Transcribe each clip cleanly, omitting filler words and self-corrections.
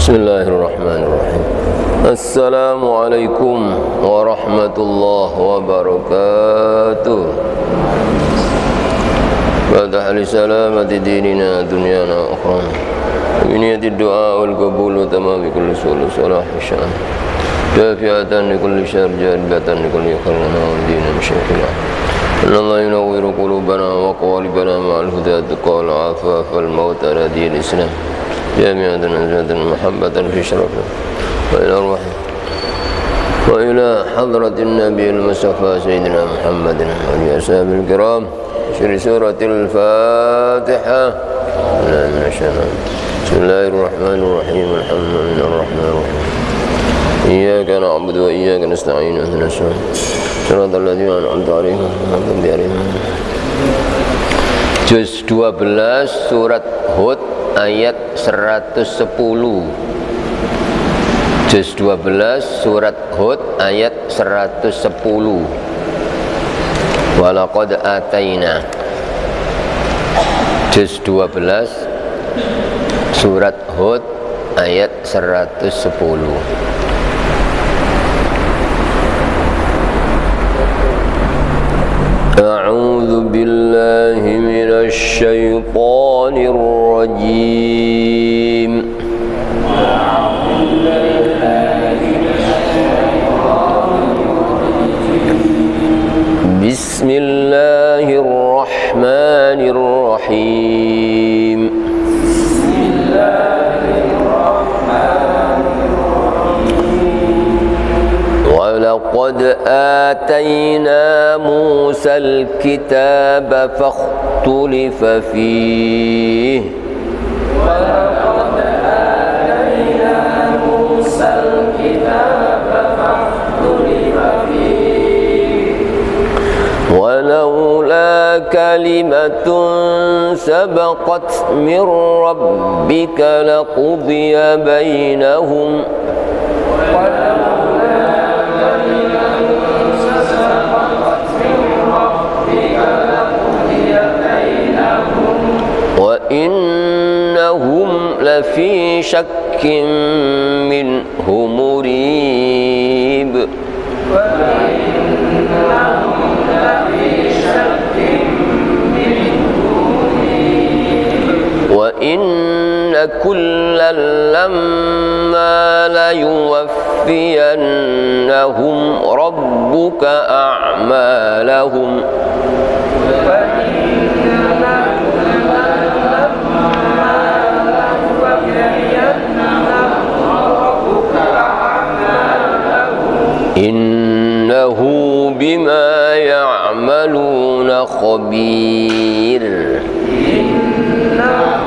Bismillahirrahmanirrahim. Assalamualaikum warahmatullahi wabarakatuh. Fatah li salamati dinina dunyana akhran. Biniyati du'a wal qabul tamam bi kulli sulh salah sya'an. Dafi'atan li kulli syarr jalbatan li kulli khairin wa dinan syakila. Allah yunawwiru qulubana wa qalbana ma'al huda wal afaf wal maut ala din islam. جامعة نزلة محبة في شرفه وإلى الروح وإلى حضرة النبي المصطفى سيدنا محمد وعلى أصحابه الكرام في سورة الفاتحة من الشيطان بسم الله الرحمن الرحيم الحمد لله الرحمن الرحيم إياك نعبد وإياك نستعين اهدنا الصراط الذين أنعمت عليهم غير المغضوب عليهم. Juz 12 surat Hud ayat 110. Juz 12 surat Hud ayat 110. Walaqad ataina. Juz 12 surat Hud ayat 110. أعوذ بالله من الشيطان الرجيم. بسم الله الرحمن الرحيم. ولقد آتينا موسى الكتاب فاختلف فيه. ولقد آتينا موسى الكتاب فاختلف فيه. ولولا كلمة سبقت من ربك لقضي بينهم. وإنهم لفي شك منه مريب. وإن كلا لما ليوفينهم ربك أعمالهم. إنه بما يعملون خبير. إنه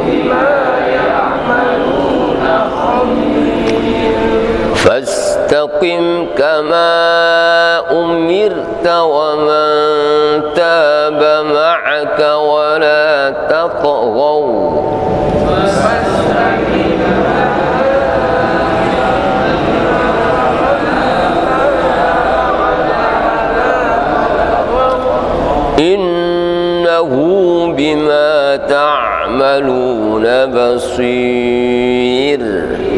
بما يعملون خبير. فاستقم كما أمرت ومن تاب معك ولا تطغوا. إنه بما تعملون بصير.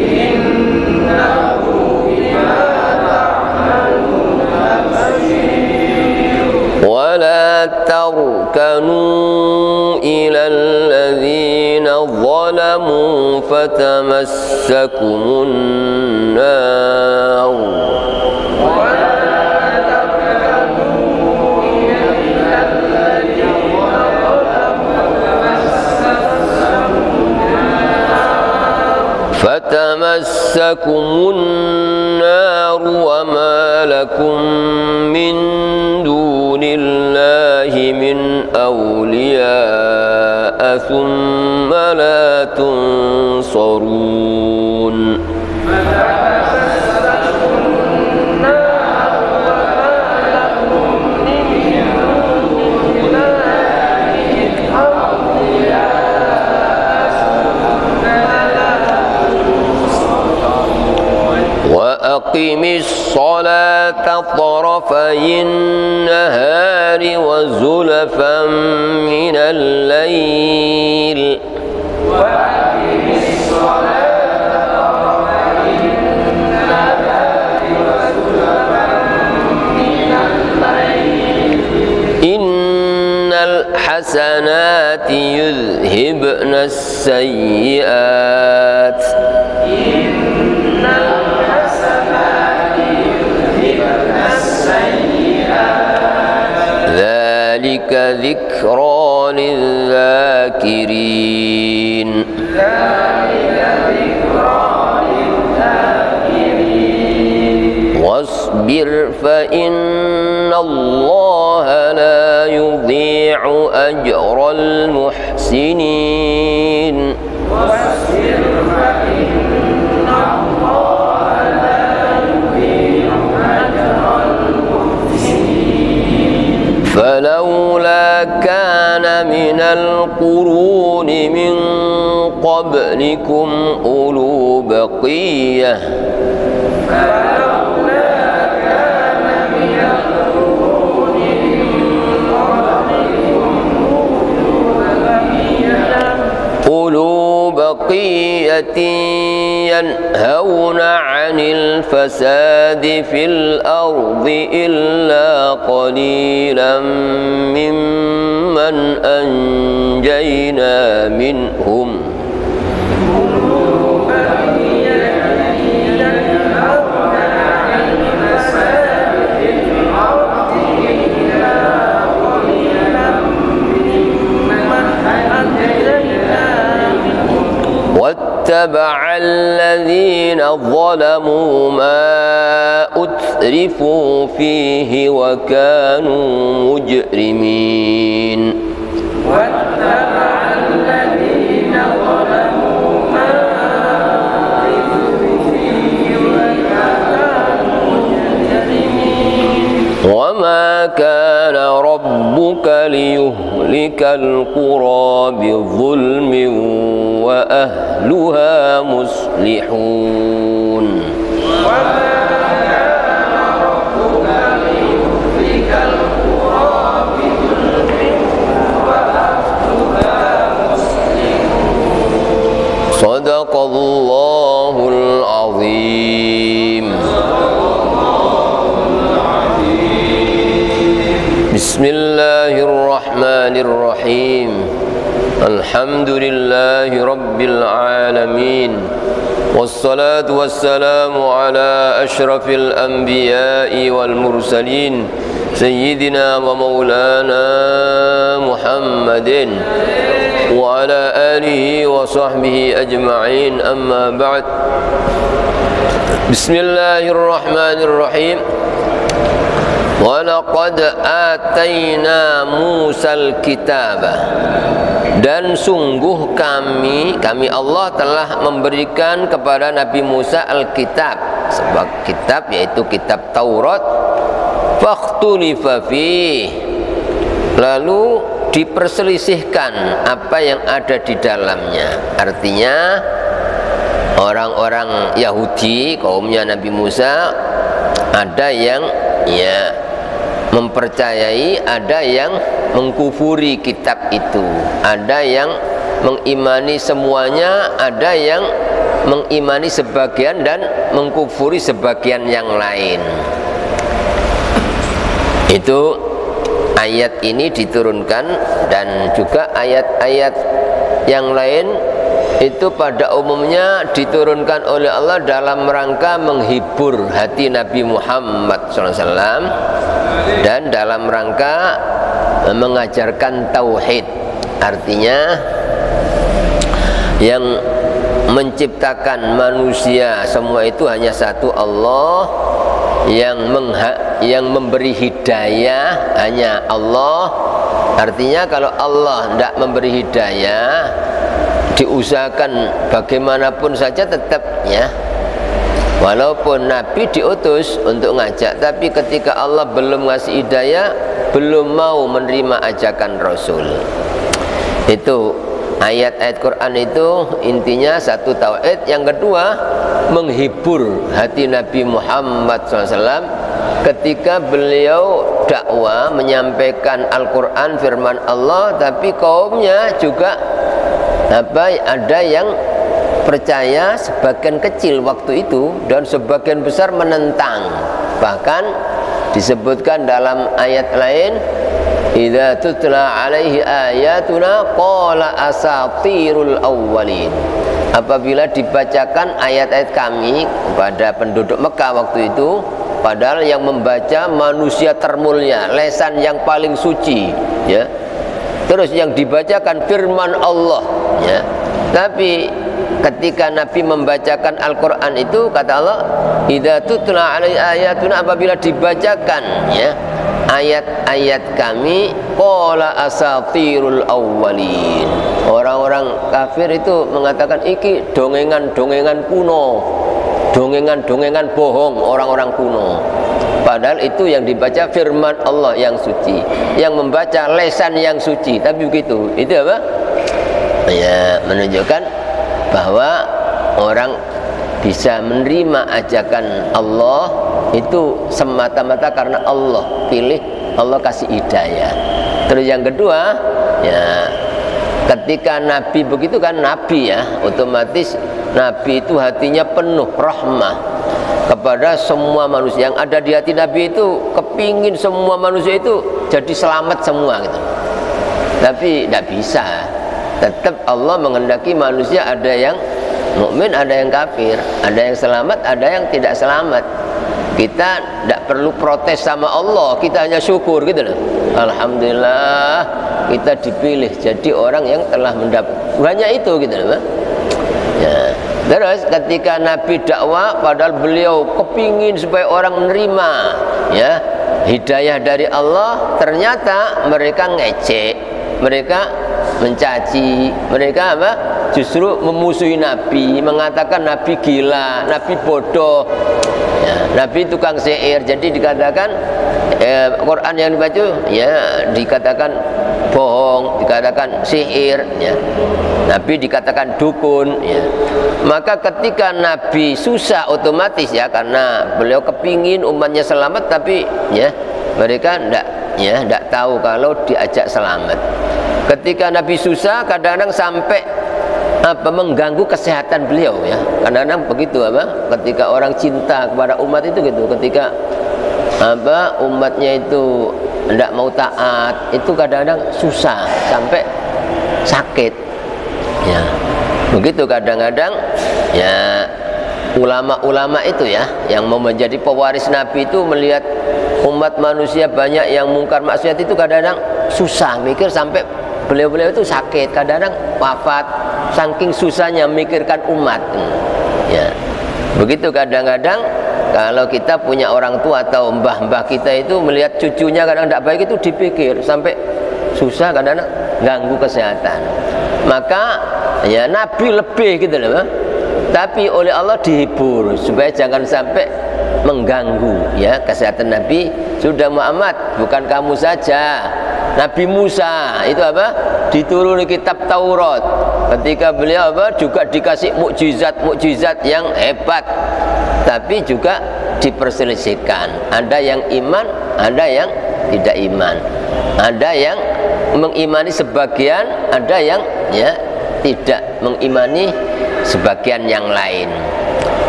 إنه بما تعملون بصير. ولا تركنوا إلى الذين ظلموا فتمسكم النار. فتمسكم النار وما لكم من دون الله من أولياء ثم لا تنصرون. وأقم الصلاة طرفي النهار وزلفا من الليل. وأقم الصلاة الحسنات يذهبن السيئات ذلك ذكرى للذاكرين واصبر فإن الله لا يضيع أجر المحسنين فلولا كان من القرون من قبلكم أولو بقية ينهون عن الفساد في الأرض إلا قليلا ممن أنجينا منهم واتبع الذين ظلموا ما أترفوا فيه وكانوا مجرمين واتبع الذين ظلموا ما أترفوا فيه وكانوا مجرمين وما كان ربك ليهلك القرى بظلم وأهلها مصلحون وما كان ربك ليهلك القرى بظلم وأهلها مصلحون صدق الله العظيم بسم الله الرحمن الرحيم الحمد لله رب العالمين والصلاة والسلام على أشرف الأنبياء والمرسلين سيدنا ومولانا محمد وعلى آله وصحبه أجمعين أما بعد بسم الله الرحمن الرحيم وَلَقَدْ آتَيْنَا مُوسَى الْكِتَابَ dan sungguh kami Allah telah memberikan kepada Nabi Musa Alkitab, sebab kitab yaitu kitab Taurat. Fakhtulifa fih, lalu diperselisihkan apa yang ada di dalamnya. Artinya orang-orang Yahudi kaumnya Nabi Musa ada yang mempercayai, ada yang mengkufuri kitab itu, ada yang mengimani semuanya, ada yang mengimani sebagian dan mengkufuri sebagian yang lain. Itu ayat ini diturunkan, dan juga ayat-ayat yang lain itu pada umumnya diturunkan oleh Allah dalam rangka menghibur hati Nabi Muhammad SAW dan dalam rangka mengajarkan tauhid. Artinya yang menciptakan manusia semua itu hanya satu Allah, yang memberi hidayah hanya Allah. Artinya kalau Allah tidak memberi hidayah, diusahakan bagaimanapun saja tetap walaupun Nabi diutus untuk ngajak, tapi ketika Allah belum ngasih hidayah, belum mau menerima ajakan Rasul. Itu ayat-ayat Quran itu intinya satu tauhid, yang kedua menghibur hati Nabi Muhammad SAW ketika beliau dakwah menyampaikan Al-Quran firman Allah, tapi kaumnya juga ada yang percaya sebagian kecil waktu itu dan sebagian besar menentang. Bahkan Disebutkan dalam ayat lain, idza tutla alaihi ayatuna qala asatirul awwalin. Apabila dibacakan ayat-ayat kami kepada penduduk Mekah waktu itu, padahal yang membaca manusia termulia, lesan yang paling suci, ya. Terus yang dibacakan firman Allah, ya. Tapi ketika Nabi membacakan Al-Quran itu, kata Allah, idza tutla alaihi ayatuna, apabila dibacakan, ya, ayat-ayat kami, qala asatirul awwalin. Orang-orang kafir itu mengatakan iki dongengan-dongengan kuno, dongengan-dongengan bohong orang-orang kuno. Padahal itu yang dibaca firman Allah yang suci, yang membaca lesan yang suci. Tapi begitu, itu apa? Ya, menunjukkan bahwa orang bisa menerima ajakan Allah itu semata-mata karena Allah pilih, Allah kasih hidayah. Terus yang kedua, ya, ketika Nabi begitu kan, Nabi ya, otomatis Nabi itu hatinya penuh rahmah kepada semua manusia. Yang ada di hati Nabi itu kepingin semua manusia itu jadi selamat semua gitu. Tapi tidak bisa, tetap Allah menghendaki manusia ada yang mukmin, ada yang kafir, ada yang selamat, ada yang tidak selamat. Kita tidak perlu protes sama Allah, kita hanya syukur gitu loh. Alhamdulillah kita dipilih jadi orang yang telah mendapat, hanya itu gitu loh. Ya. Terus ketika Nabi dakwah, padahal beliau kepingin supaya orang menerima, ya, hidayah dari Allah, ternyata mereka ngecek, mereka mencaci, mereka apa? Justru memusuhi Nabi, mengatakan Nabi gila, Nabi bodoh, ya, Nabi tukang syair. Jadi dikatakan Quran yang dibaca, ya, dikatakan bohong, dikatakan sihir, ya. Nabi dikatakan dukun, ya. Maka ketika Nabi susah, otomatis ya, karena beliau kepingin umatnya selamat, tapi ya mereka tidak tahu kalau diajak selamat. Ketika Nabi susah, kadang-kadang sampai mengganggu kesehatan beliau, ya. Kadang-kadang begitu ketika orang cinta kepada umat itu gitu, ketika umatnya itu tidak mau taat, itu kadang-kadang susah sampai sakit, ya. Begitu kadang-kadang, ya, ulama-ulama itu ya, yang mau menjadi pewaris Nabi itu melihat umat manusia banyak yang mungkar maksiat itu kadang-kadang susah mikir, sampai beliau-beliau itu sakit, kadang-kadang wafat saking susahnya mikirkan umat, ya. Begitu kadang-kadang kalau kita punya orang tua atau mbah-mbah kita itu melihat cucunya kadang tidak baik, itu dipikir sampai susah, kadang-kadang ganggu kesehatan. Maka ya Nabi lebih gitu loh, tapi oleh Allah dihibur supaya jangan sampai mengganggu, ya, kesehatan Nabi. Sudah Muhammad, bukan kamu saja, Nabi Musa itu dituruni kitab Taurat, ketika beliau juga dikasih mukjizat yang hebat, tapi juga diperselisihkan. Ada yang iman, ada yang tidak iman, ada yang mengimani sebagian, ada yang ya tidak mengimani sebagian yang lain.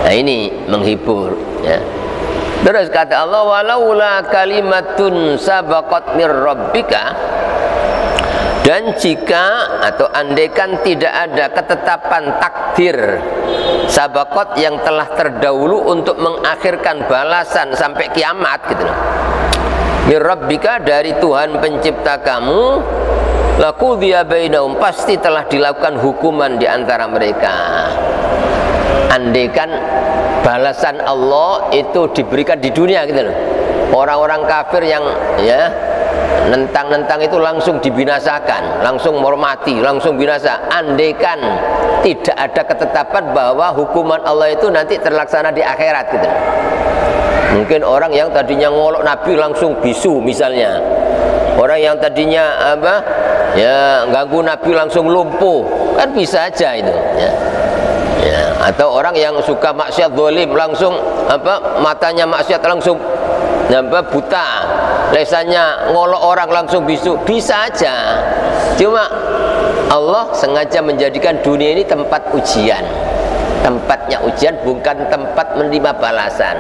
Nah, ini menghibur, ya. Terus kata Allah, walaula kalimatun sabaqat mir rabbika, dan jika atau andaikan tidak ada ketetapan takdir sabaqat yang telah terdahulu untuk mengakhirkan balasan sampai kiamat gitu loh, mir rabbika, dari Tuhan pencipta kamu, laqudiya bainahum, pasti telah dilakukan hukuman di antara mereka. Andaikan balasan Allah itu diberikan di dunia gitu loh, orang-orang kafir yang ya nentang-nentang itu langsung dibinasakan, langsung mati, langsung binasa. Andaikan tidak ada ketetapan bahwa hukuman Allah itu nanti terlaksana di akhirat gitu loh. Mungkin orang yang tadinya ngolok Nabi langsung bisu misalnya, orang yang tadinya ya ganggu Nabi langsung lumpuh, kan bisa aja itu, ya. Ya, atau orang yang suka maksiat zalim langsung matanya maksiat langsung buta, lesannya ngolok orang langsung bisu, bisa aja. Cuma Allah sengaja menjadikan dunia ini tempat ujian, tempatnya ujian, bukan tempat menerima balasan.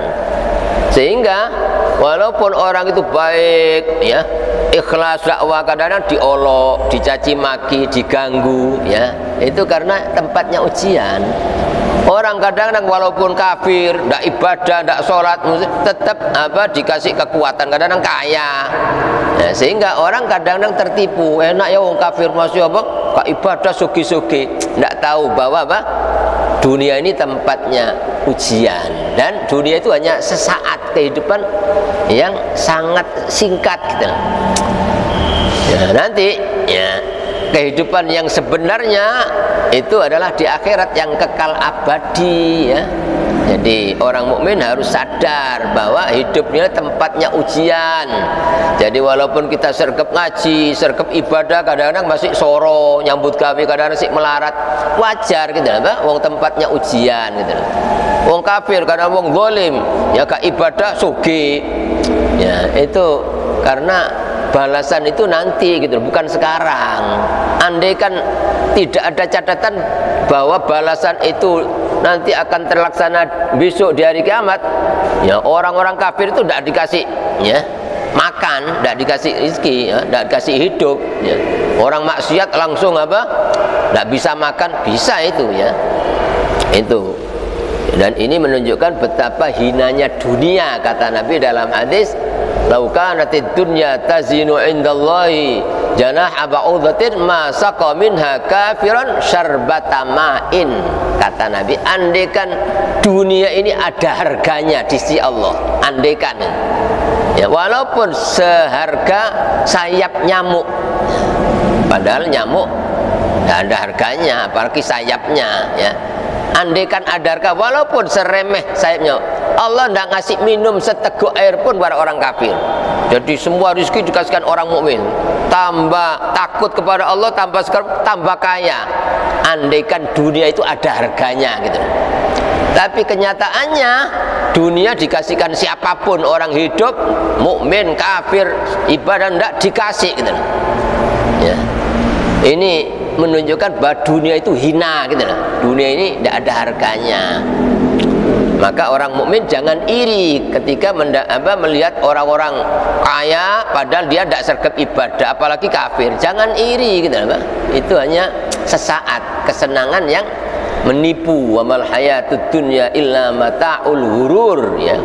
Sehingga Walaupun orang itu baik, ya, ikhlas dakwah, kadang-kadang diolok, dicaci maki, diganggu, ya. Itu karena tempatnya ujian. Orang kadang-kadang walaupun kafir, tidak ibadah, tidak sholat, tetap dikasih kekuatan, kadang-kadang kaya. Ya, sehingga orang kadang-kadang tertipu. Enak ya orang kafir masih kak ibadah sugi-sugi, tidak tahu bahwa dunia ini tempatnya ujian, dan dunia itu hanya sesaat kehidupan yang sangat singkat gitu. Ya, nanti ya kehidupan yang sebenarnya itu adalah di akhirat yang kekal abadi, ya. Jadi orang mukmin harus sadar bahwa hidupnya tempatnya ujian. Jadi walaupun kita sergap ngaji, sergap ibadah, kadang-kadang masih soro, nyambut gawe, kadang-kadang masih melarat, wajar gitu lah, wong tempatnya ujian gitu. Wong kafir kadang wong zalim, ya gak ibadah sugi. Ya, itu karena balasan itu nanti gitu, bukan sekarang. Andai kan tidak ada catatan bahwa balasan itu nanti akan terlaksana besok di hari kiamat, ya orang-orang kafir itu tidak dikasih, ya, makan, tidak dikasih rezeki, ya, tidak dikasih hidup, ya. Orang maksiat langsung tidak bisa makan, bisa itu, ya, itu. Dan ini menunjukkan betapa hinanya dunia, kata Nabi dalam hadis, "Lau kanatid dunya tazinu indallahi janaha ba'udhatin ma saqa minha kafiran syarbata ma'in." Kata Nabi, andaikan dunia ini ada harganya di sisi Allah, andaikan, ya, walaupun seharga sayap nyamuk, padahal nyamuk tidak ada harganya, apalagi sayapnya, ya. Andaikan ada harga, walaupun seremeh sayapnya, Allah tidak ngasih minum seteguk air pun kepada orang kafir. Jadi semua rezeki dikasihkan orang mukmin, tambah takut kepada Allah, tambah kaya. Andaikan dunia itu ada harganya gitu. Tapi kenyataannya dunia dikasihkan siapapun, orang hidup, mukmin, kafir, ibadah, tidak dikasih gitu. Ya. Ini menunjukkan bahwa dunia itu hina gitu loh. Dunia ini tidak ada harganya. Maka orang mukmin jangan iri ketika melihat orang-orang kaya padahal dia tidak sergap ibadah, apalagi kafir. Jangan iri gitu loh. Itu hanya sesaat kesenangan yang menipu. Wa mal hayatud dunya illa mata'ul ghurur, ya.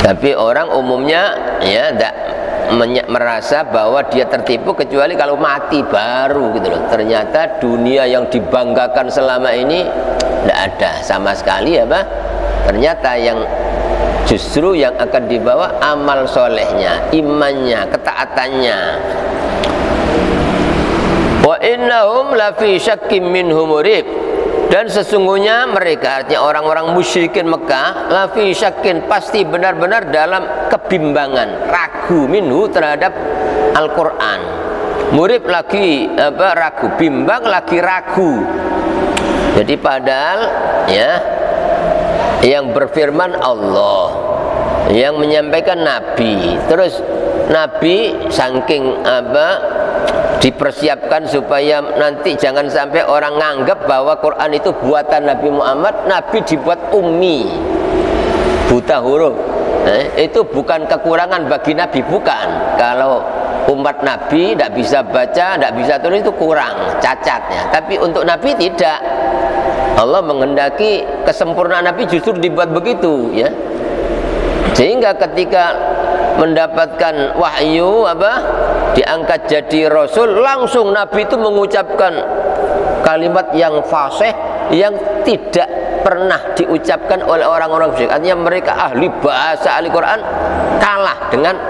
Tapi orang umumnya, ya, tidak merasa bahwa dia tertipu kecuali kalau mati baru gitu loh. Ternyata dunia yang dibanggakan selama ini tidak ada sama sekali, ya, ternyata yang justru yang akan dibawa amal solehnya, imannya, ketaatannya. Wa innahum lafi syakkim minhu murib. Dan sesungguhnya mereka, artinya orang-orang musyrikin Mekah, lafi syakin, pasti benar-benar dalam kebimbangan, ragu minhu terhadap Al-Quran. Murib lagi ragu, bimbang lagi ragu. Jadi padahal, ya, yang berfirman Allah, yang menyampaikan Nabi, terus Nabi saking dipersiapkan supaya nanti jangan sampai orang nganggap bahwa Quran itu buatan Nabi Muhammad. Nabi dibuat ummi, buta huruf. Itu bukan kekurangan bagi Nabi, bukan. Kalau umat Nabi tidak bisa baca, tidak bisa tulis, itu kurang, cacatnya. Tapi untuk Nabi tidak. Allah menghendaki kesempurnaan Nabi justru dibuat begitu, ya. Sehingga ketika mendapatkan wahyu diangkat jadi rasul, langsung Nabi itu mengucapkan kalimat yang fasih yang tidak pernah diucapkan oleh orang-orang musyrik. Artinya mereka ahli bahasa, ahli Quran, kalah dengan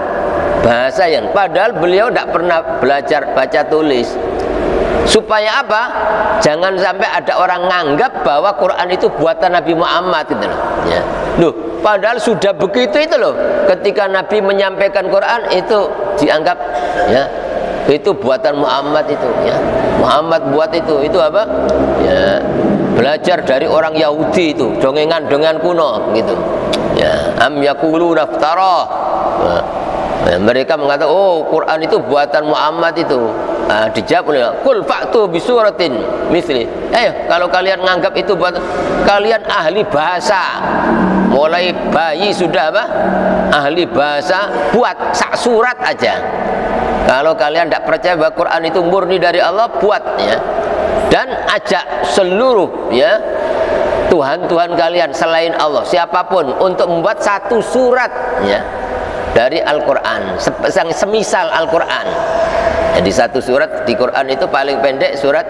bahasa yang padahal beliau tidak pernah belajar baca tulis. Supaya apa? Jangan sampai ada orang nganggap bahwa Quran itu buatan Nabi Muhammad gitu loh, ya. Loh, padahal sudah begitu itu loh. Ketika Nabi menyampaikan Quran itu dianggap, ya, itu buatan Muhammad itu, ya. Muhammad buat itu apa? Ya, belajar dari orang Yahudi itu, dongengan kuno gitu. Ya, am yaquluna iftara. Mereka mengatakan, oh Quran itu buatan Muhammad itu. Dijawab oleh Allah, qul fa'tu bi suratin misli. Kalau kalian menganggap itu buatan, kalian ahli bahasa, mulai bayi sudah apa? Ahli bahasa, buat sak surat aja. Kalau kalian tidak percaya bahwa Quran itu murni dari Allah, buat ya. Dan ajak seluruh ya Tuhan-Tuhan kalian selain Allah, siapapun, untuk membuat satu surat ya dari Al-Quran, semisal Al-Quran. Jadi satu surat di Quran itu paling pendek surat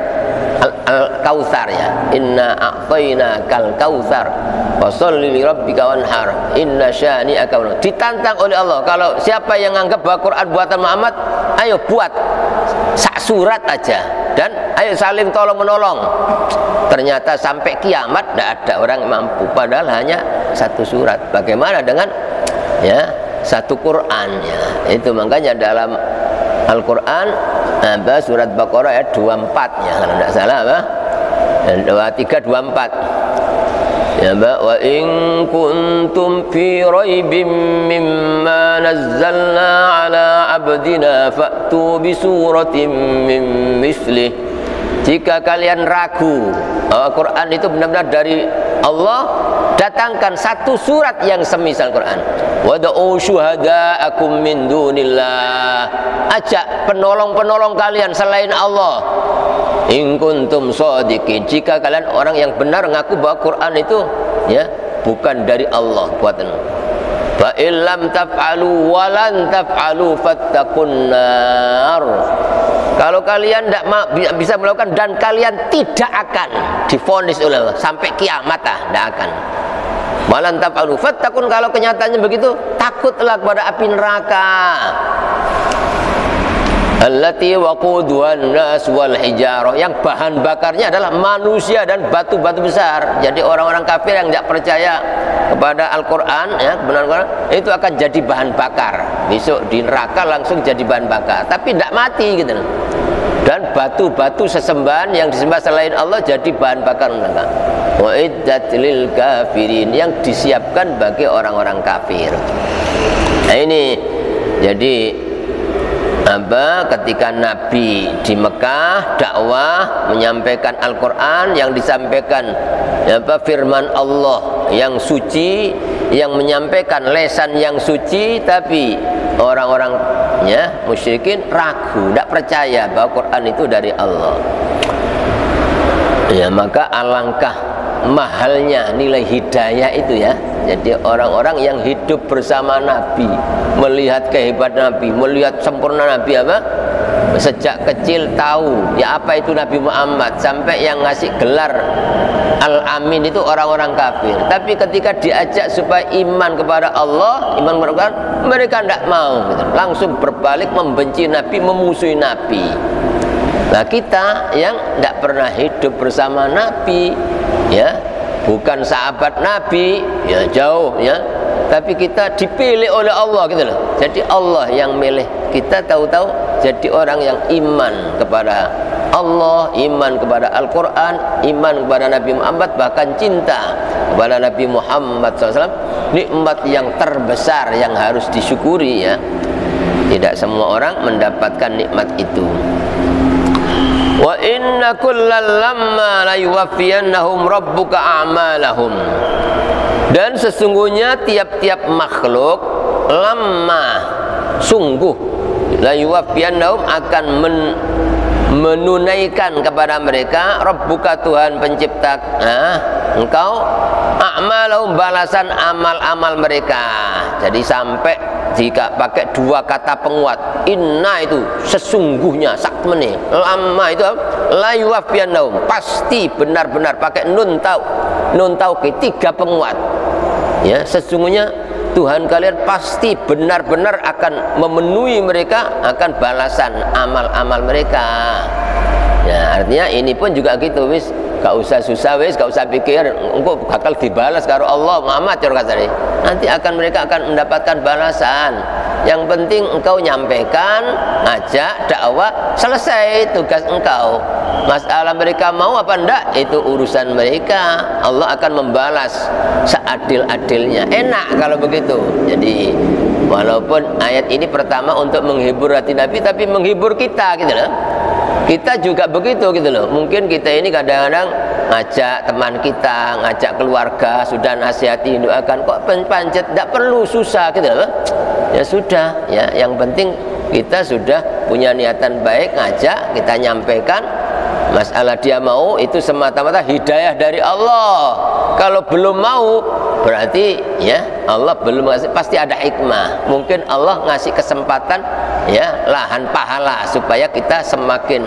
Al-Kautsar ya. Inna a'tainakal kautsar fasholli li rabbika wanhar inna syani'aka wal. Ditantang oleh Allah, kalau siapa yang anggap bahwa Quran buatan Muhammad, ayo buat sak surat aja dan ayo saling tolong menolong. Ternyata sampai kiamat tidak ada orang yang mampu, padahal hanya satu surat. Bagaimana dengan ya satu Quran ya? Itu makanya dalam Al-Quran surat Baqarah ayat 24 ya, kalau tidak salah apa? 23 24 ya, wa in kuntum fi raibim mimma nazzalna ala abdina fa'tu bi suratin min mislih. Jika kalian ragu bahwa Quran itu benar-benar dari Allah, datangkan satu surat yang semisal Quran. Wad'u syuhada'akum min dunillah. Ajak penolong-penolong kalian selain Allah. In kuntum shadiqin. Jika kalian orang yang benar ngaku bahwa Quran itu ya bukan dari Allah buatan. Fa illam taf'alu wa lan taf'alu fattaqun nar. Kalau kalian tidak bisa melakukan dan kalian tidak akan divonis oleh Allah sampai kiamat, tidak akan. Malan taf'alu fattaqun, kalau kenyataannya begitu, takutlah kepada api neraka. Allati waquduhan nas wal hijarah, yang bahan bakarnya adalah manusia dan batu-batu besar. Jadi orang-orang kafir yang tidak percaya kepada Al-Quran ya, kebenaran Quran, itu akan jadi bahan bakar. Besok di neraka langsung jadi bahan bakar, tapi tidak mati gitu. Dan batu-batu sesembahan yang disembah selain Allah jadi bahan bakar neraka. Wa iddat lil kafirin, yang disiapkan bagi orang-orang kafir. Nah ini jadi apa, ketika Nabi di Mekah dakwah menyampaikan Al-Quran, yang disampaikan apa, firman Allah yang suci, yang menyampaikan lesan yang suci, tapi orang-orang ya musyrikin ragu, tidak percaya bahwa Quran itu dari Allah. Ya maka alangkah mahalnya nilai hidayah itu ya. Jadi orang-orang yang hidup bersama Nabi, melihat kehebatan Nabi, melihat sempurna Nabi apa? Sejak kecil tahu ya apa itu Nabi Muhammad, sampai yang ngasih gelar Al-Amin itu orang-orang kafir. Tapi ketika diajak supaya iman kepada Allah, iman kepada Allah, mereka tidak mau gitu. Langsung berbalik membenci Nabi, memusuhi Nabi. Nah kita yang tidak pernah hidup bersama Nabi ya, bukan sahabat Nabi ya, jauh ya, tapi kita dipilih oleh Allah gitu loh. Jadi Allah yang milih kita, tahu-tahu jadi orang yang iman kepada Allah, iman kepada Al-Quran, iman kepada Nabi Muhammad, bahkan cinta kepada Nabi Muhammad SAW. Nikmat yang terbesar yang harus disyukuri ya. Tidak semua orang mendapatkan nikmat itu. Wa inna kullal lamma la yuwaffiyannahum rabbuka a'malahum. Dan sesungguhnya tiap-tiap makhluk lamma, sungguh, la yuwaffiyannahum, akan menunaikan kepada mereka rabbuka, Tuhan pencipta engkau, a'malahum, balasan amal-amal mereka. Jadi sampai jika pakai dua kata penguat, inna itu sesungguhnya, sakmene, lama itu la yuwaffiyannahum, pasti benar-benar, pakai nun tauqid, tiga penguat ya. Sesungguhnya Tuhan kalian pasti benar-benar akan memenuhi mereka, akan balasan amal-amal mereka ya. Artinya ini pun juga gitu, wis gak usah susah, wis gak usah pikir engkau bakal dibalas karo Allah Muhammad, nanti mereka akan mendapatkan balasan. Yang penting engkau nyampaikan, ngajak, dakwah, selesai tugas engkau. Masalah mereka mau apa enggak, itu urusan mereka. Allah akan membalas seadil-adilnya. Enak kalau begitu. Jadi walaupun ayat ini pertama untuk menghibur hati Nabi, tapi menghibur kita gitu loh. Kita juga begitu gitu loh. Mungkin kita ini kadang-kadang ngajak teman kita, ngajak keluarga, sudah nasihati, doakan, kok pancet, tidak perlu susah gitu loh. Ya sudah, ya yang penting kita sudah punya niatan baik, ngajak, kita nyampaikan. Masalah dia mau itu semata-mata hidayah dari Allah. Kalau belum mau berarti ya Allah belum ngasih, pasti ada hikmah. Mungkin Allah ngasih kesempatan ya lahan pahala supaya kita semakin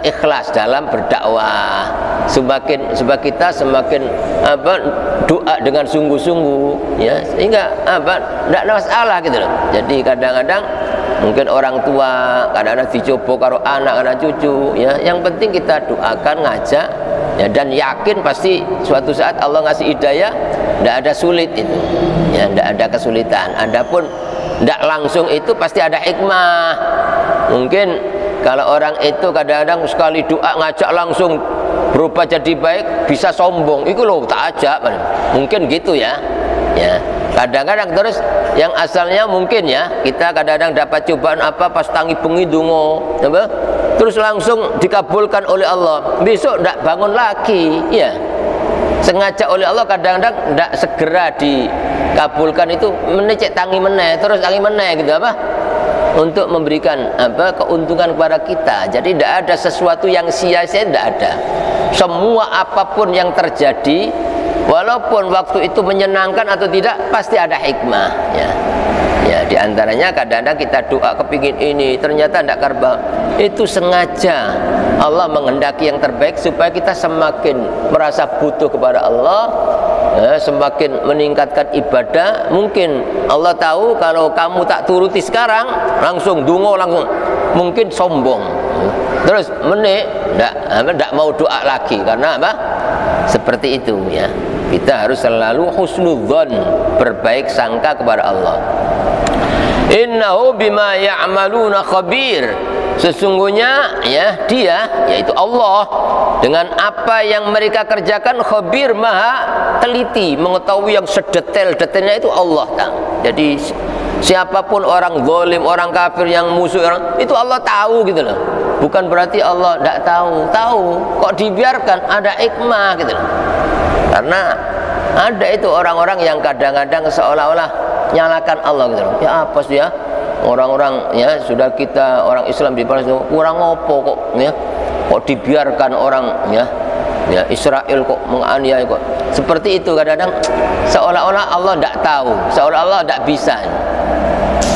ikhlas dalam berdakwah, semakin kita semakin doa dengan sungguh-sungguh ya, sehingga tidak ada masalah gitu loh. Jadi kadang-kadang mungkin orang tua kadang-kadang dicoba karo anak, anak cucu ya, yang penting kita doakan, ngajak ya, dan yakin pasti suatu saat Allah ngasih hidayah. Tidak ada sulit itu ya, tidak ada kesulitan. Adapun tidak langsung itu pasti ada hikmah. Mungkin kalau orang itu kadang-kadang sekali doa ngajak langsung berubah jadi baik, bisa sombong, itu loh tak ajak, mungkin gitu ya. Ya kadang-kadang terus yang asalnya mungkin ya kita kadang-kadang dapat cobaan apa pas tangi bengi dungo, terus langsung dikabulkan oleh Allah, besok tidak bangun lagi ya, sengaja oleh Allah kadang-kadang tidak segera dikabulkan, itu menecek tangi meneh, terus tangi meneh gitu untuk memberikan keuntungan kepada kita. Jadi tidak ada sesuatu yang sia-sia, tidak ada. Semua apapun yang terjadi, walaupun waktu itu menyenangkan atau tidak, pasti ada hikmah ya. Ya diantaranya kadang-kadang kita doa kepingin ini, ternyata tidak karbal, itu sengaja Allah menghendaki yang terbaik supaya kita semakin merasa butuh kepada Allah ya, semakin meningkatkan ibadah. Mungkin Allah tahu kalau kamu tak turuti sekarang, langsung dungo, langsung mungkin sombong, terus tidak mau doa lagi karena apa? Seperti itu ya. Kita harus selalu husnudzon, berbaik sangka kepada Allah. Innahu bima ya'maluna khabir. Sesungguhnya ya dia, yaitu Allah, dengan apa yang mereka kerjakan khabir, maha teliti, mengetahui yang sedetail-detailnya itu Allah. Jadi siapapun orang zalim, orang kafir, yang musuh orang, itu Allah tahu gitu loh. Bukan berarti Allah tidak tahu, kok dibiarkan, ada hikmah gitu loh. Karena ada itu orang-orang yang kadang-kadang seolah-olah nyalakan Allah gitu loh. Ya apa sih ya, orang-orang ya sudah kita orang Islam di Palestina kurang ngopo kok ya, kok dibiarkan orang ya Israel kok menganiaya kok. Seperti itu kadang-kadang seolah-olah Allah tidak tahu, seolah Allah tidak bisa.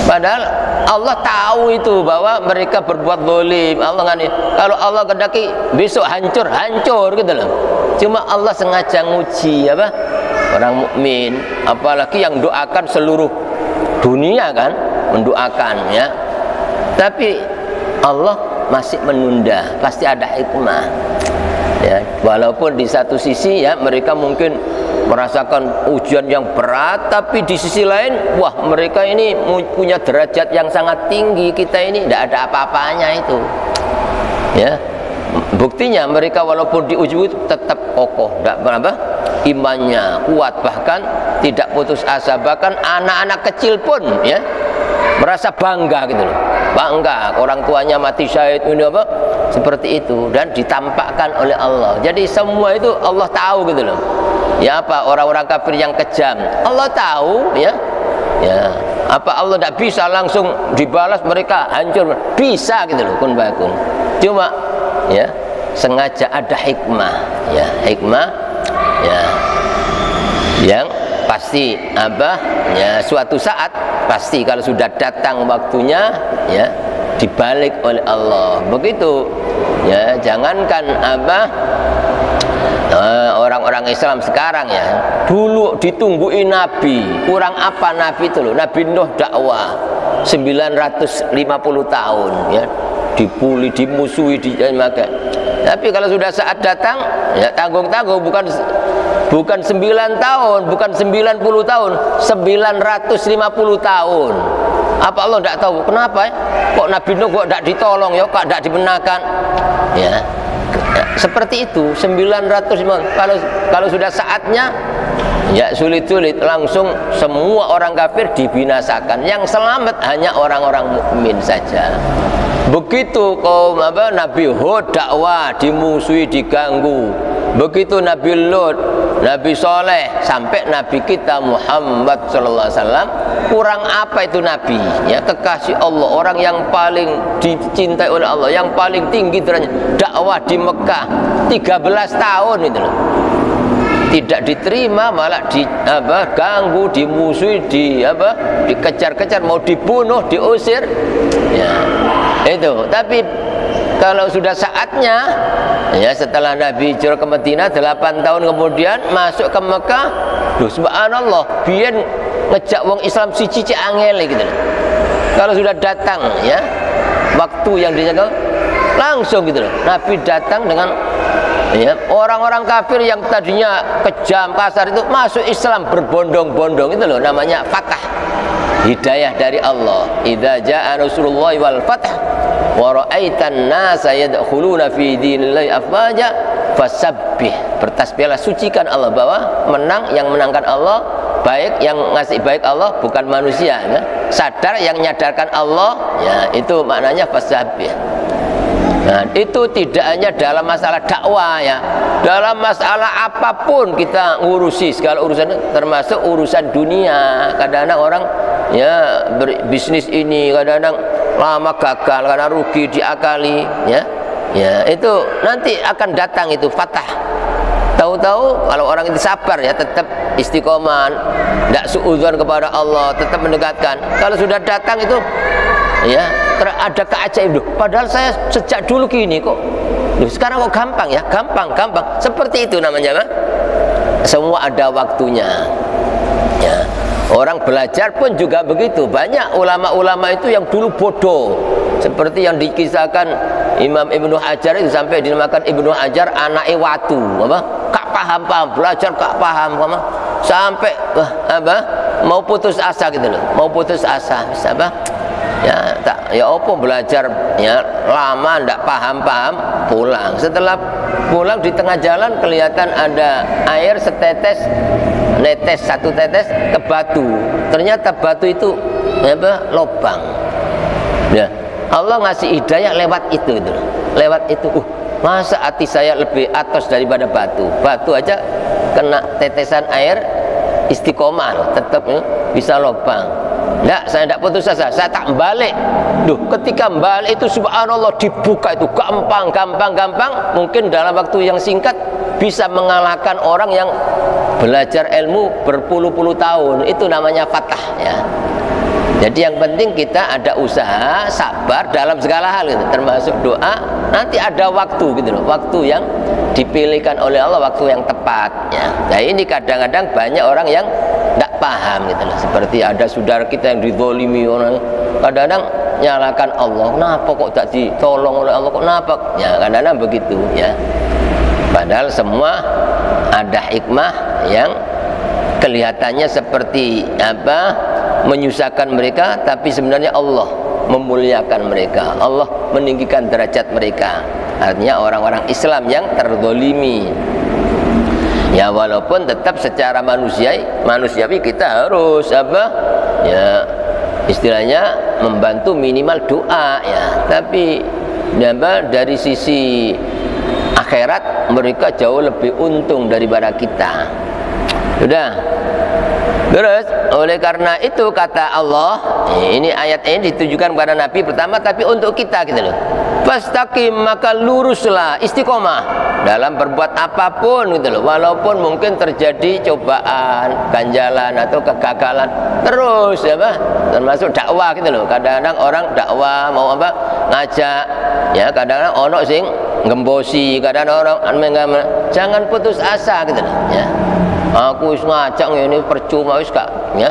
Padahal Allah tahu itu bahwa mereka berbuat zalim. Allah ngani, kalau Allah kehendaki besok hancur gitu loh. Cuma Allah sengaja nguji orang mukmin, apalagi yang doakan seluruh dunia kan, mendoakan ya. Tapi Allah masih menunda, pasti ada hikmah. Ya, walaupun di satu sisi ya mereka mungkin merasakan ujian yang berat, tapi di sisi lain wah mereka ini punya derajat yang sangat tinggi, kita ini tidak ada apa-apanya itu ya. Buktinya mereka walaupun diuji tetap kokoh, tidak apa, imannya kuat, bahkan tidak putus asa. Bahkan anak-anak kecil pun ya merasa bangga gitu loh, bangga orang tuanya mati syahid ini seperti itu, dan ditampakkan oleh Allah. Jadi semua itu Allah tahu gitu loh. Ya apa orang-orang kafir yang kejam, Allah tahu ya. Ya, apa Allah tidak bisa langsung dibalas mereka hancur? Bisa gitu loh, kun bakun. Cuma ya sengaja ada hikmah ya, hikmah ya yang pasti ya suatu saat pasti kalau sudah datang waktunya ya dibalik oleh Allah. Begitu ya, jangankan orang-orang Islam sekarang ya, dulu ditungguin Nabi, kurang apa Nabi itu loh, Nabi Nuh dakwah 950 tahun ya, dipuli, dimusuhi, dimakai. Tapi kalau sudah saat datang ya tanggung-tanggung, bukan 9 tahun, bukan 90 tahun, 950 tahun Apa Allah tidak tahu? Kenapa ya? Kok Nabi Nuh kok tidak ditolong ya? Kok tidak dibenarkan? Ya, seperti itu. 950. Kalau sudah saatnya, ya sulit-sulit langsung semua orang kafir dibinasakan. Yang selamat hanya orang-orang mukmin saja. Begitu kaum Nabi Hud dakwah dimusuhi, diganggu. Begitu Nabi Lut, Nabi Soleh, sampai Nabi kita Muhammad sallallahu alaihi wasallam, kurang apa itu Nabi? Ya, kekasih Allah, orang yang paling dicintai oleh Allah, yang paling tinggi derajatnya. Dakwah di Mekah 13 tahun itu loh. Tidak diterima, malah diganggu, dimusuhi, dikejar-kejar, mau dibunuh, diusir. Ya, itu. Tapi kalau sudah saatnya, ya setelah Nabi hijrah ke Madinah 8 tahun kemudian masuk ke Mekah, loh subhanallah, biyen ngejak wong Islam siji angel gitu. Kalau sudah datang ya waktu yang dijaga langsung gitu loh. Nabi datang dengan ya, orang-orang kafir yang tadinya kejam, kasar itu masuk Islam berbondong-bondong, itu loh namanya fatah, hidayah dari Allah. Idza jaa Rasulullah wal fath wa ra'aitan nasa yadkhuluna fi dinillahi afwaja fasabbih, bertasbihlah, sucikan Allah, bahwa menang yang menangkan Allah, baik yang ngasih baik Allah, bukan manusia ya. Sadar yang nyadarkan Allah, ya itu maknanya fasabbih. Nah, itu tidak hanya dalam masalah dakwah ya, dalam masalah apapun kita ngurusi segala urusan, termasuk urusan dunia. Kadang-kadang orang ya berbisnis ini kadang-kadang lama gagal karena rugi, diakali ya. Ya, itu nanti akan datang itu fatah. Tahu-tahu kalau orang itu sabar ya, tetap istiqomah, tidak suudzon kepada Allah, tetap mendekatkan. Kalau sudah datang itu ya ada keajaiban. Padahal saya sejak dulu gini kok. Loh, sekarang kok gampang ya? Gampang. Seperti itu namanya, Pak. Semua ada waktunya. Ya. Orang belajar pun juga begitu. Banyak ulama-ulama itu yang dulu bodoh. Seperti yang dikisahkan Imam Ibnu Hajar itu, sampai dinamakan Ibnu Hajar anake watu, apa? Kak paham, belajar kak paham, apa? Sampai mau putus asa gitu loh. Mau putus asa, bisa apa? Ya opo belajar ya lama ndak paham pulang. Setelah pulang di tengah jalan kelihatan ada air setetes, netes satu tetes ke batu. Ternyata batu itu lobang. Ya, Allah ngasih hidayah lewat itu gitu. Lewat itu. Masa hati saya lebih atas daripada batu. Batu aja kena tetesan air istiqomah loh, tetap bisa lobang. Enggak, saya tidak putus asa, saya tak balik. Duh, ketika balik itu subhanallah dibuka itu gampang. Mungkin dalam waktu yang singkat bisa mengalahkan orang yang belajar ilmu berpuluh-puluh tahun. Itu namanya fatah ya. Jadi yang penting kita ada usaha, sabar dalam segala hal gitu, termasuk doa. Nanti ada waktu gitu loh, waktu yang dipilihkan oleh Allah, waktu yang tepat ya. Nah ini kadang-kadang banyak orang yang tidak paham gitu loh. Seperti ada saudara kita yang dizalimi orang, kadang-kadang nyalakan Allah, kenapa kok tak ditolong oleh Allah, kok kenapa ya, kadang-kadang begitu ya. Padahal semua ada hikmah yang kelihatannya seperti menyusahkan mereka, tapi sebenarnya Allah memuliakan mereka, Allah meninggikan derajat mereka. Artinya orang-orang Islam yang terzalimi ya, walaupun tetap secara manusiawi kita harus ya istilahnya membantu minimal doa ya, tapi dari sisi akhirat mereka jauh lebih untung daripada kita. Sudah. Terus oleh karena itu kata Allah, ini ayat ini ditujukan kepada Nabi pertama, tapi untuk kita gitu loh. Fastaqim, maka luruslah, istiqomah dalam berbuat apapun gitu loh. Walaupun mungkin terjadi cobaan, ganjalan atau kegagalan, terus termasuk dakwah gitu loh. Kadang-kadang orang dakwah mau ngajak ya, kadang-kadang ono sing ngembosi, kadang-kadang orang jangan putus asa gitu loh ya. Aku wis ngajak ini percuma wis gak ya.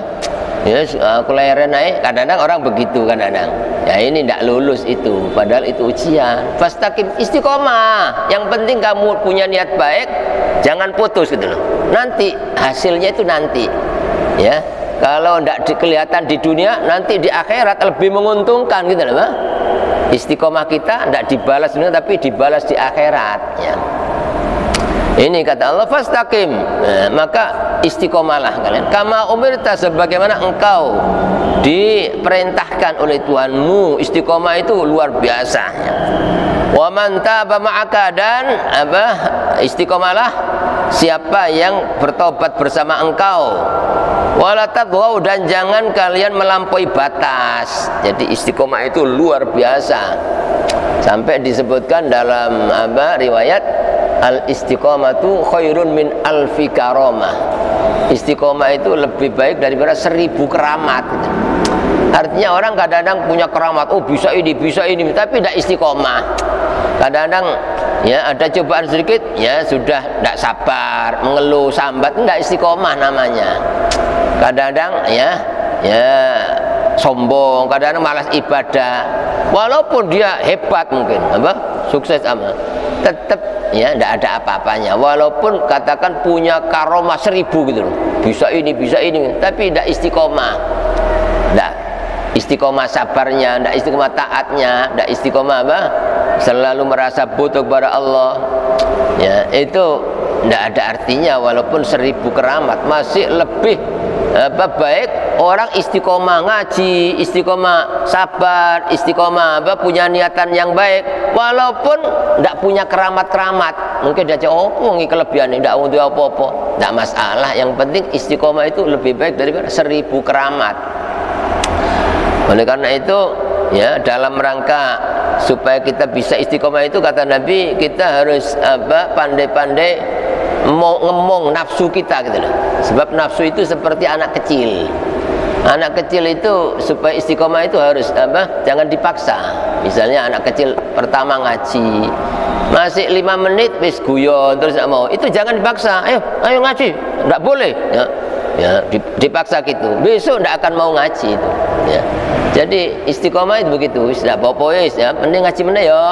Ya aku leren aja. Kadang-kadang orang begitu kadang-kadang. Ya ini tidak lulus itu, padahal itu ujian. Fastaqim, istiqomah. Yang penting kamu punya niat baik, jangan putus gitu loh. Nanti hasilnya itu nanti. Ya. Kalau tidak kelihatan di dunia, nanti di akhirat lebih menguntungkan gitu loh. Istiqomah kita tidak dibalas dunia tapi dibalas di akhirat ya. Ini kata Allah, fastaqim, maka istiqomalah kalian. Kama umirta, sebagaimana engkau diperintahkan oleh Tuhanmu. Istiqomah itu luar biasa. Wa man taba ma'aka, dan istiqomalah siapa yang bertobat bersama engkau. Wala tadghaw, dan jangan kalian melampaui batas. Jadi istiqomah itu luar biasa. Sampai disebutkan dalam riwayat, al-istiqomatu khairun min alfi karamah. Istiqomah itu lebih baik daripada 1000 keramat. Artinya orang kadang-kadang punya keramat, oh bisa ini, tapi tidak istiqomah. Kadang-kadang ya ada cobaan sedikit, ya sudah tidak sabar, mengeluh, sambat, tidak istiqomah namanya. Kadang-kadang ya sombong, kadang-kadang malas ibadah. Walaupun dia hebat mungkin, sukses tetap ya tidak ada apa-apanya. Walaupun katakan punya karomah 1000 gitu loh, bisa ini, tapi tidak istiqomah. Tidak istiqomah sabarnya, tidak istiqomah taatnya, tidak istiqomah selalu merasa butuh kepada Allah. Ya, itu tidak ada artinya. Walaupun 1000 keramat, masih lebih baik orang istiqomah ngaji, istiqomah sabar, istiqomah punya niatan yang baik, walaupun tidak punya keramat-keramat. Mungkin dia cakap, kelebihan tidak untuk apa-apa, tidak masalah. Yang penting istiqomah itu lebih baik daripada 1000 keramat. Oleh karena itu ya, dalam rangka supaya kita bisa istiqomah itu, kata Nabi, kita harus pandai-pandai ngomong nafsu kita gitu loh. Sebab nafsu itu seperti anak kecil. Anak kecil itu supaya istiqomah itu harus jangan dipaksa. Misalnya anak kecil pertama ngaji, masih 5 menit wis guyon terus mau, itu jangan dipaksa. Ayo ngaji, enggak boleh ya, dipaksa gitu, besok enggak akan mau ngaji itu ya. Jadi istiqomah itu begitu, tidak apa-apa ya, mending ngaji meneh ya.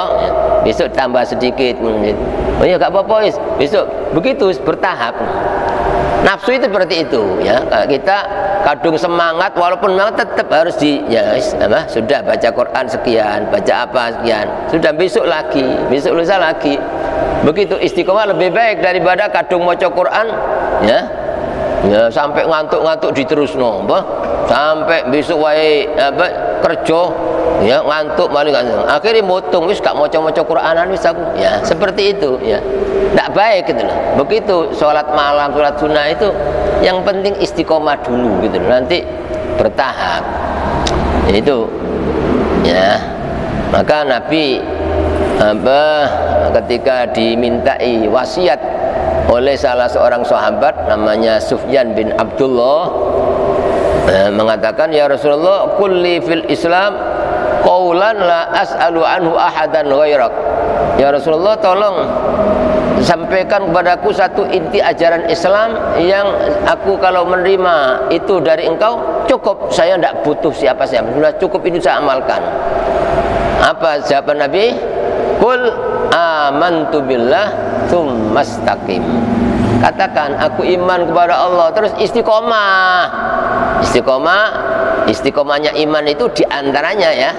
Besok tambah sedikit menit. Oh ya enggak apa-apa besok, begitu bertahap. Nafsu itu seperti itu ya. Kita kadung semangat, walaupun semangat tetap harus sudah baca Quran sekian, baca apa sekian, sudah besok lagi, besok lusa lagi. Begitu istiqomah lebih baik daripada kadung maca Quran ya sampai ngantuk-ngantuk diterusno, sampai besok wae kerja ya ngantuk malah ngantuk, akhirnya motung wis gak maca-maca Quranan wis aku ya, seperti itu ya, tidak baik gitu loh. Begitu sholat malam, sholat sunnah itu yang penting istiqomah dulu gitu loh, nanti bertahap itu ya. Maka Nabi ketika dimintai wasiat oleh salah seorang sahabat namanya Sufyan bin Abdullah, mengatakan, ya Rasulullah, kulli fil Islam qaulan la as'alu anhu ahadan ghairak. Ya Rasulullah, tolong sampaikan kepadaku satu inti ajaran Islam yang aku kalau menerima itu dari engkau cukup, saya tidak butuh siapa-siapa, sudah cukup ini saya amalkan. Apa jawaban Nabi? Qul amantu billah tsumastaqim. Katakan aku iman kepada Allah, terus istiqomah. Istiqomahnya iman itu diantaranya ya,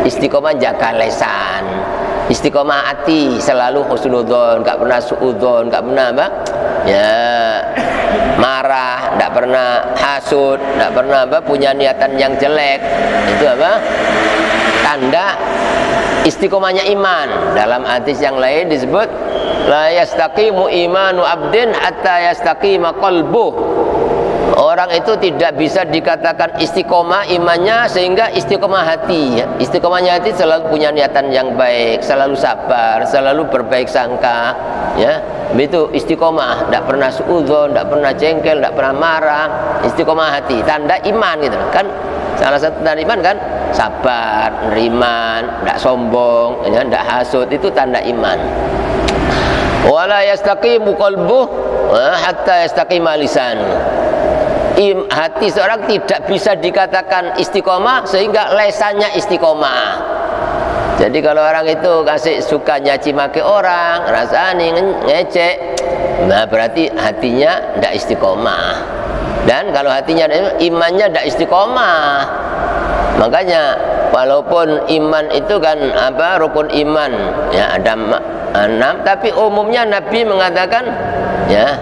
istiqomah jaga lesan, istiqomah hati, selalu husnudzon, enggak pernah suudzon, enggak pernah marah, enggak pernah hasud, enggak pernah punya niatan yang jelek. Itu tanda istiqomahnya iman. Dalam hadis yang lain disebut la yastaqimu imanu abdin hatta yastaqima qalbuh. Orang itu tidak bisa dikatakan istiqomah imannya sehingga istiqomah hati ya. Istiqomahnya hati selalu punya niatan yang baik, selalu sabar, selalu berbaik sangka ya. Itu istiqomah, tidak pernah suudzon, tidak pernah jengkel, tidak pernah marah. Istiqomah hati, tanda iman gitu kan. Salah satu tanda iman kan sabar, neriman, tidak sombong, ya, tidak hasud, itu tanda iman. Wala yastaqimu qalbuh hatta yastaqima lisanu. Hati seorang tidak bisa dikatakan istiqomah sehingga lesannya istiqomah. Jadi kalau orang itu kasih suka nyaci maki orang, rasanya ngecek, nah berarti hatinya tidak istiqomah. Dan kalau hatinya imannya tidak istiqomah. Makanya walaupun iman itu kan apa, rukun iman ya ada 6, tapi umumnya Nabi mengatakan ya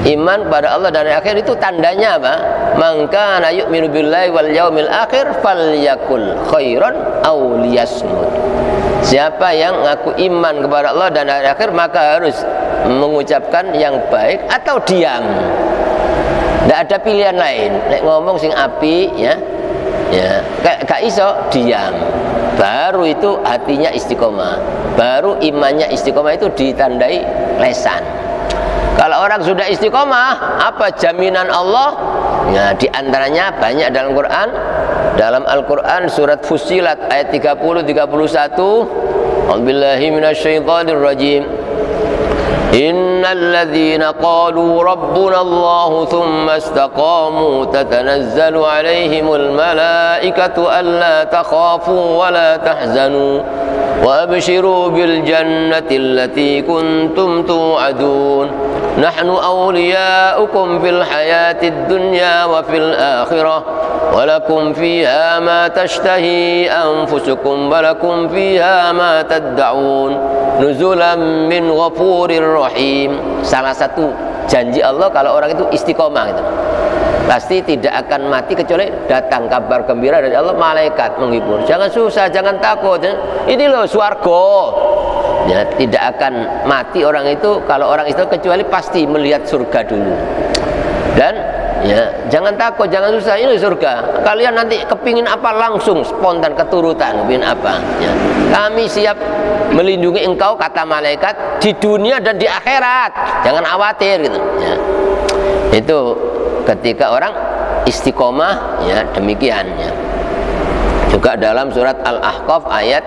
iman kepada Allah dan hari akhir itu tandanya apa? Man kana yu'minu billahi wal yaumil akhir falyakul khairan aw liyasmut. Siapa yang ngaku iman kepada Allah dan hari akhir maka harus mengucapkan yang baik atau diam. Tidak ada pilihan lain. Nek ngomong sing api ya, ya gak iso diam. Baru itu hatinya istiqomah. Baru imannya istiqomah itu ditandai lesan. Kalau orang sudah istiqomah, apa jaminan Allah? Ya diantaranya banyak dalam Quran. Dalam Al-Quran surat Fussilat ayat 30-31. A'udzubillahi minasyaitonir rajim. Innal ladzina qalu rabbuna Allah thumma istaqamu tatanazzalu alaihimul malaikatu alla takhafu wa la tahzanu wa abshiru bil jannati allati kuntum tu'adun nahnu awliya'ukum fil hayatid dunya wa fil akhirah wa lakum fiha ma tashtahi anfusukum wa lakum fiha ma tad'un nuzulan min ghafurir rahim. Salah satu janji Allah kalau orang itu istiqomah gitu, pasti tidak akan mati kecuali datang kabar gembira dari Allah, malaikat menghibur. Jangan susah, jangan takut. Ini loh swarga. Ya, tidak akan mati orang itu kalau orang itu kecuali pasti melihat surga dulu. Dan ya, jangan takut, jangan susah, ini surga. Kalian nanti kepingin apa langsung spontan keturutan, kepingin apa ya. Kami siap melindungi engkau kata malaikat di dunia dan di akhirat. Jangan khawatir gitu ya. Itu ketika orang istiqomah ya demikian ya. Juga dalam surat Al-Ahqaf ayat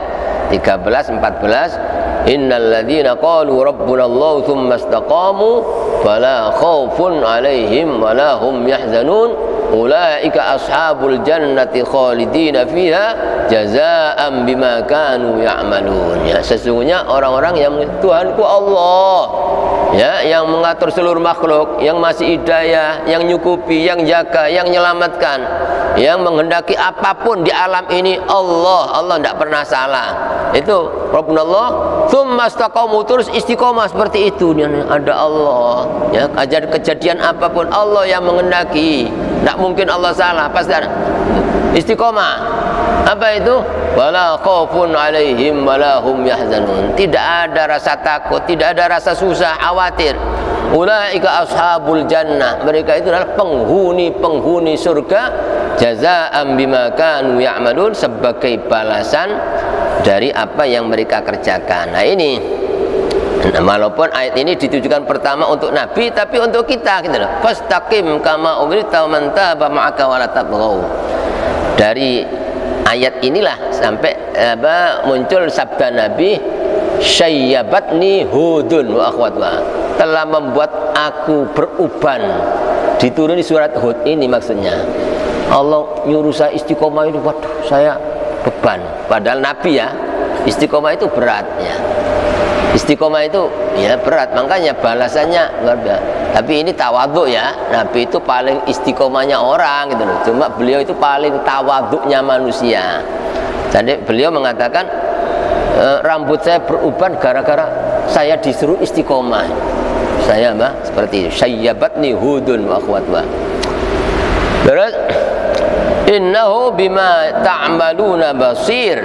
13-14, innal ladzina qalu rabbuna Allah tsumma istaqamu fala khaufun 'alaihim wala hum yahzanun ulaika ashabul jannati khalidina fiha jazaa'an bima kanu ya'malun. Ya, sesungguhnya orang-orang yang Tuhanku Allah ya, yang mengatur seluruh makhluk, yang masih hidayah, yang nyukupi, yang jaga, yang menyelamatkan, yang menghendaki apapun di alam ini Allah tidak pernah salah. Itu Rabbuna Allah tsumma istaqamu, terus istiqomah seperti itu. Ada Allah ya, kejadian apapun Allah yang menghendaki, tidak mungkin Allah salah, pasti ada istiqomah. Apa itu? Wala khaufun 'alaihim wala hum yahzanun. Tidak ada rasa takut, tidak ada rasa susah, khawatir. Ulaika ashabul jannah, mereka itu adalah penghuni surga, jazaa'an bima kanu ya'malun, sebagai balasan dari apa yang mereka kerjakan. Nah ini, walaupun ayat ini ditujukan pertama untuk Nabi, tapi untuk kita gitu loh. Fastaqim kama umirta man taba ma'aka wa la tabghaw. Dari ayat inilah sampai muncul sabda Nabi, syayyabatni hudun wa akhwatwa, telah membuat aku beruban. Dituruni surat Hud ini maksudnya. Allah nyuruh saya istiqomah itu, waduh saya beban. Padahal Nabi ya, istiqomah itu berat ya. Istiqomah itu ya berat, makanya balasannya luar biasa. Tapi ini tawadhu ya, Nabi itu paling istiqomahnya orang gitu loh. Cuma beliau itu paling tawadhunya manusia. Jadi beliau mengatakan rambut saya beruban gara-gara saya disuruh istiqomah. Saya seperti itu. Syayyabatni hudun wa akhwatwa. Terus innahu bima ta'maluna basir.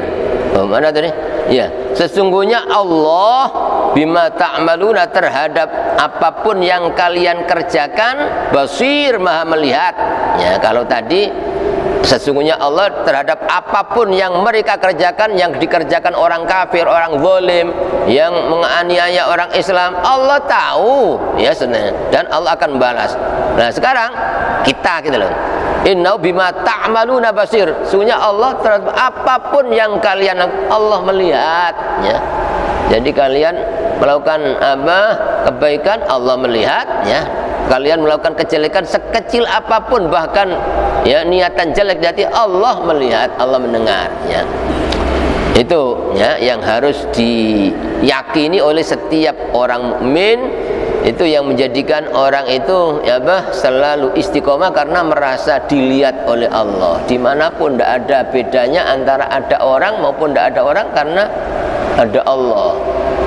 Mana tadi? Ya, sesungguhnya Allah bima ta'maluna, terhadap apapun yang kalian kerjakan, basir, maha melihat. Ya, kalau tadi sesungguhnya Allah terhadap apapun yang mereka kerjakan, yang dikerjakan orang kafir, orang zalim, yang menganiaya orang Islam, Allah tahu ya sebenarnya, dan Allah akan balas. Nah sekarang kita gitu loh, innahu bima ta'maluna basir, sesungguhnya Allah terhadap apapun yang kalian, Allah melihat ya. Jadi kalian melakukan kebaikan, Allah melihat ya. Kalian melakukan kejelekan sekecil apapun, bahkan ya niatan jelek di hati, Allah melihat, Allah mendengar ya. Itu ya yang harus diyakini oleh setiap orang mukmin Itu yang menjadikan orang itu ya selalu istiqomah karena merasa dilihat oleh Allah. Dimanapun tidak ada bedanya antara ada orang maupun tidak ada orang, karena ada Allah.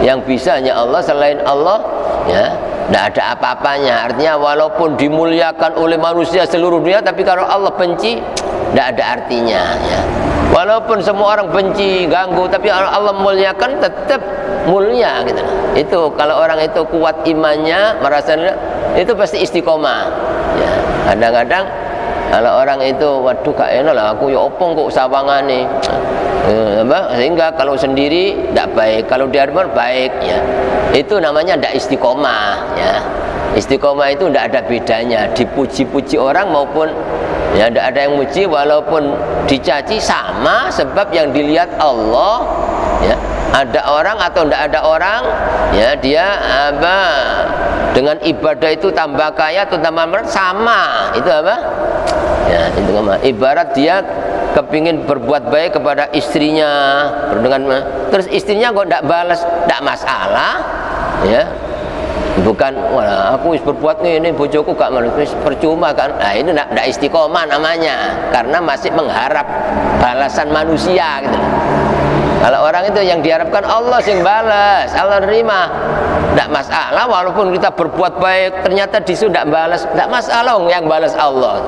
Yang bisa hanya Allah, selain Allah ya tidak ada apa-apanya. Artinya walaupun dimuliakan oleh manusia seluruh dunia, tapi kalau Allah benci tidak ada artinya ya. Walaupun semua orang benci, ganggu, tapi Allah muliakan tetap mulia gitu. Itu kalau orang itu kuat imannya, merasa itu pasti istiqomah ya. Kadang-kadang kalau orang itu waduh gak enak lah aku ya opong kok sawangane sehingga kalau sendiri tidak baik, kalau di hadapan baik ya. Itu namanya tidak istiqomah ya. Istiqomah itu tidak ada bedanya, dipuji-puji orang maupun ya tidak ada yang muji, walaupun dicaci sama, sebab yang dilihat Allah ya. Ada orang atau tidak ada orang ya, dia dengan ibadah itu tambah kaya atau tambah berat sama, itu ya, itu ibarat dia kepingin berbuat baik kepada istrinya terus istrinya kok tidak balas, tidak masalah ya. Bukan wah aku berbuat ini bojoku gak malu, percuma kan. Nah ini tidak istiqomah namanya, karena masih mengharap balasan manusia gitu. Kalau orang itu yang diharapkan Allah sing balas, Allah nerima, tidak masalah. Walaupun kita berbuat baik ternyata disuruh tidak balas, tidak masalah, yang balas Allah.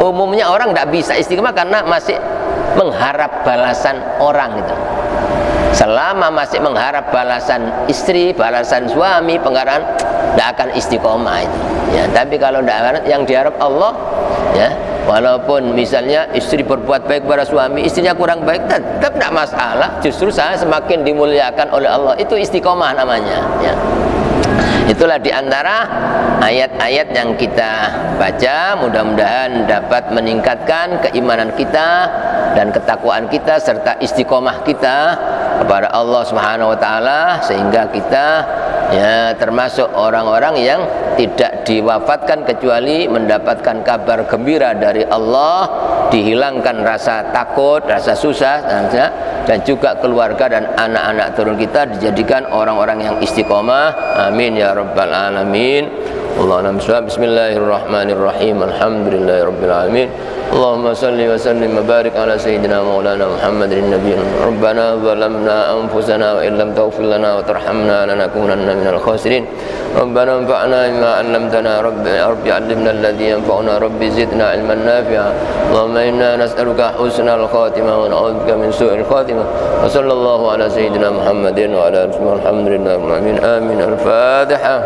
Umumnya orang tidak bisa istiqomah karena masih mengharap balasan orang gitu. Selama masih mengharap balasan istri, balasan suami, penghargaan, tidak akan istiqomah itu ya. Tapi kalau tidak, yang diharap Allah ya, walaupun misalnya istri berbuat baik kepada suami, istrinya kurang baik, tetap tidak masalah. Justru saya semakin dimuliakan oleh Allah. Itu istiqomah namanya ya. Itulah diantara ayat-ayat yang kita baca, mudah-mudahan dapat meningkatkan keimanan kita dan ketakwaan kita serta istiqomah kita kepada Allah Subhanahu wa taala, sehingga kita ya termasuk orang-orang yang tidak diwafatkan kecuali mendapatkan kabar gembira dari Allah, dihilangkan rasa takut, rasa susah dan juga keluarga dan anak-anak turun kita dijadikan orang-orang yang istiqomah. Amin ya rabbal alamin. Allahumma shalli bismillahirrahmanirrahim. Alhamdulillahirabbil alamin. Allahumma salli wa sallim wa barik ala sayyidina maulana Muhammadin nabiyyin. Rabbana zalamna anfusana wa illam taghfir lana wa tarhamna lanakunanna minal khasirin. Rabbana anfa'na bima 'allamtana rabbi 'allimna alladhi yanfa'una rabbi zidna 'ilman nafi'a. Allahumma inna nas'aluka husnal khatimah wa na'udzubika min su'il khatimah. Wa sallallahu ala sayyidina Muhammadin wa ala alihi wa sahbihi. Alhamdulillahirabbil alamin. Amin. Al-Fatihah.